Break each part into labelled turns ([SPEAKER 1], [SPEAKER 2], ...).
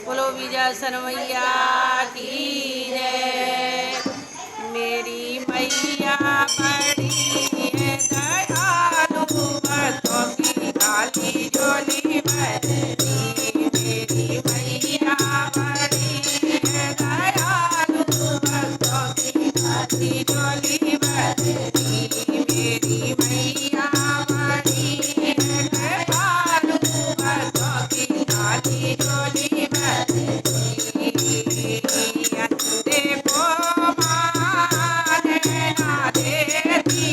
[SPEAKER 1] बोलो विजय सरमैया की जय। मेरी मैया बड़ी है दयालु, भक्तों की काली झोली भरती। मेरी मैया बड़ी है दयालु, भक्तों की काली झोली भरती। मेरी मैया बड़ी है दयालु, भक्तों की काली झोली भरती। देखो माँ नैना देती,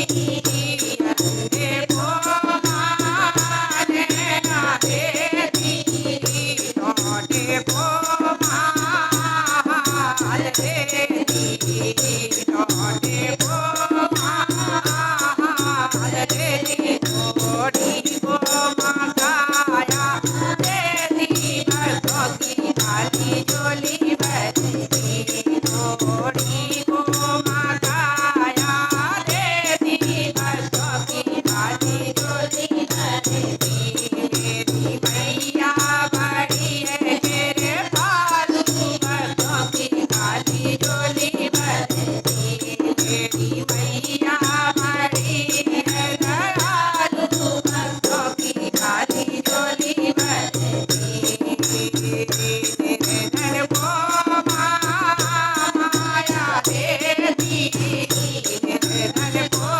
[SPEAKER 1] देखो माँ नैना देती, देखो माँ हाल देती, देखो माँ हाल देती। थोड़ी को माँ काया देती, भक्तों की काली झोली भरती। थोड़ी को माँ काया देती, भक्तों की काली झोली भरती। मेरी मैया बड़ी है मेरे पालू, भक्तों की काली झोली भरती। मेरी मैया बड़ी है दयालु, भक्तों की काली झोली भरती। धन को माया देती, धन को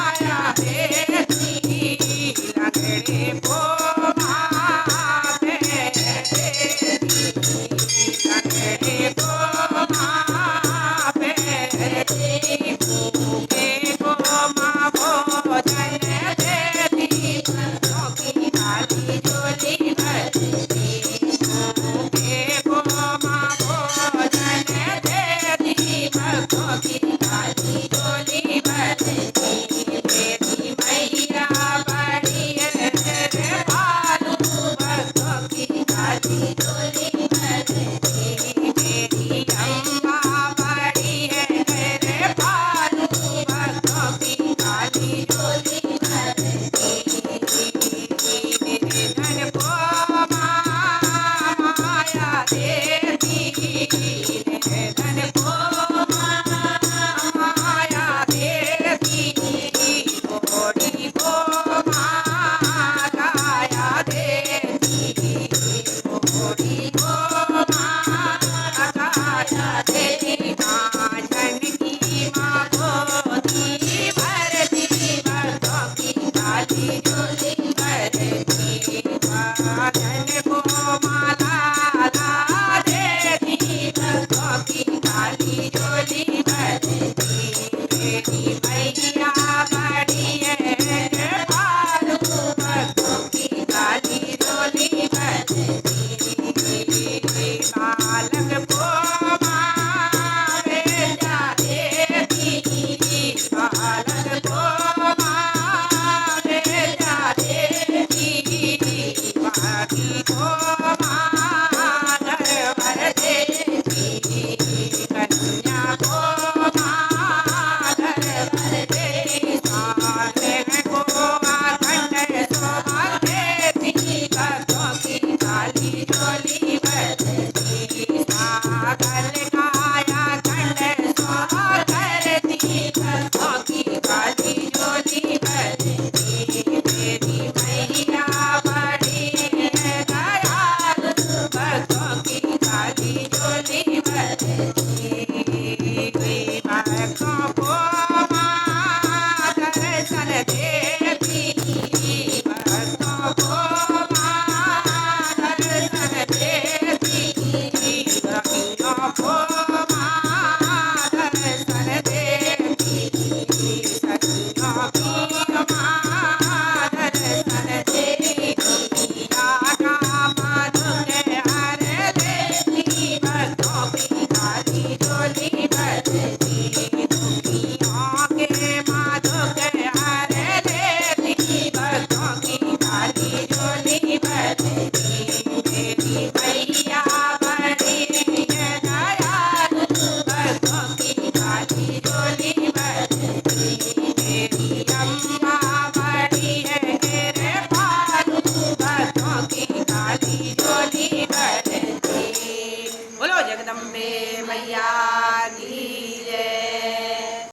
[SPEAKER 1] माया देती, लंगड़े को माँ देती, लंगड़े को माँ देती। भूखे को माँ भोजन देती, भक्तों की काली झोली भरती। भूखे को माँ भोजन देती, भक्तों की काली झोली भरती। मेरी मैया बड़ी है मेरे पालू, भक्तों की काली झोली भरती। मेरी अम्मा बड़ी है मेरे पालू, भक्तों की काली झोली भरती। धन को माया देती, धन को माया देती। थोड़ी को माँ काया देती, थोड़ी को माँ काया देती। माँ जानकी माँ गोदी भरती, भक्तों की काली